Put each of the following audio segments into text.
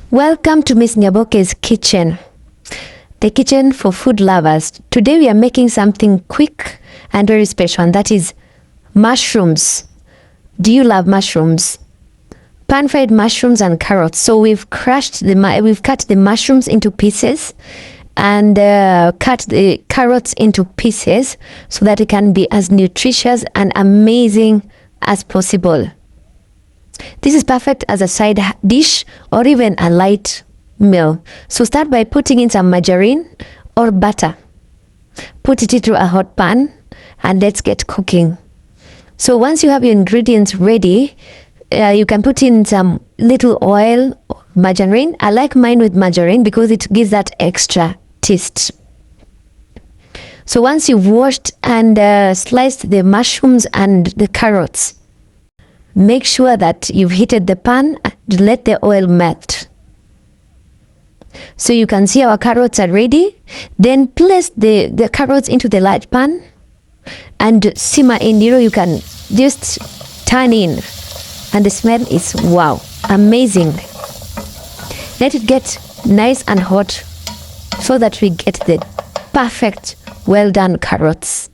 Welcome to Miss Nyaboke's kitchen, the kitchen for food lovers. Today we are making something quick and very special, and that is mushrooms. Do you love mushrooms? Pan-fried mushrooms and carrots. So we've cut the mushrooms into pieces and cut the carrots into pieces so that it can be as nutritious and amazing as possible. This is perfect as a side dish or even a light meal. So start by putting in some margarine or butter. Put it into a hot pan and let's get cooking. So once you have your ingredients ready, you can put in some little oil, margarine. I like mine with margarine because it gives that extra taste. So once you've washed and sliced the mushrooms and the carrots, make sure that you've heated the pan to let the oil melt. So you can see our carrots are ready. Then place the carrots into the large pan and simmer in. You can just turn in. And the smell is wow, amazing. Let it get nice and hot so that we get the perfect, well done carrots.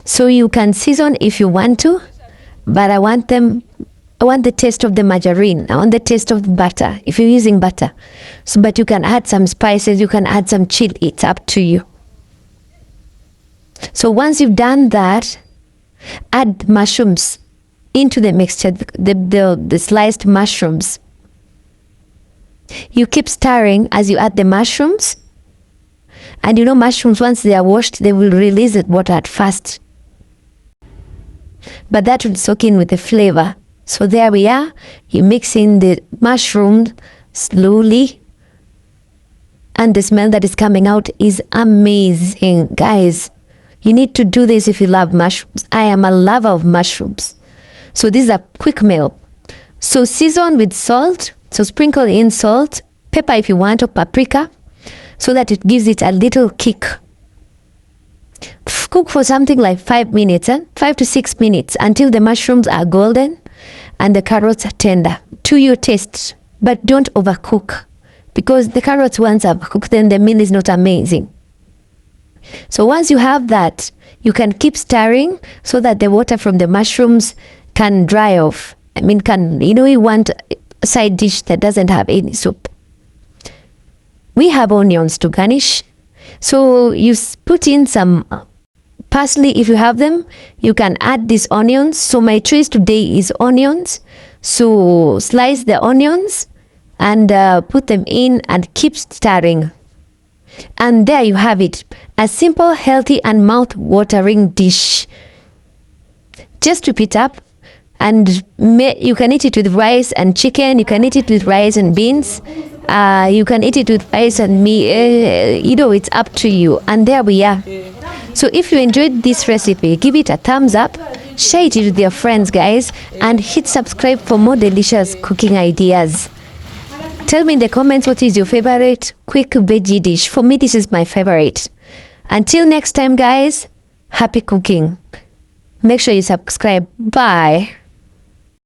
So you can season if you want to, but I want the taste of the margarine. I want the taste of the butter, if you're using butter. So, but you can add some spices, you can add some chili, it's up to you. So once you've done that, add mushrooms into the mixture, the sliced mushrooms. You keep stirring as you add the mushrooms. And mushrooms, once they are washed, they will release the water at first. But that will soak in with the flavor. So there we are. You mix in the mushroom slowly. And the smell that is coming out is amazing. Guys, you need to do this if you love mushrooms. I am a lover of mushrooms. So this is a quick meal. So season with salt. So sprinkle in salt, pepper if you want, or paprika, so that it gives it a little kick. Cook for something like 5 minutes, 5 to 6 minutes, until the mushrooms are golden and the carrots are tender to your taste. But don't overcook, because the carrots, once are cooked, then the meal is not amazing. So once you have that, you can keep stirring so that the water from the mushrooms can dry off. You want a side dish that doesn't have any soup. We have onions to garnish. So you put in some parsley if you have them. You can add these onions. So my choice today is onions. So slice the onions and put them in and keep stirring. And there you have it. A simple, healthy and mouth-watering dish. Just whip it up. And you can eat it with rice and chicken. You can eat it with rice and beans. You can eat it with rice and meat. It's up to you. And there we are. So if you enjoyed this recipe, give it a thumbs up. Share it with your friends, guys. And hit subscribe for more delicious cooking ideas. Tell me in the comments what is your favorite quick veggie dish. For me, this is my favorite. Until next time, guys, happy cooking. Make sure you subscribe. Bye.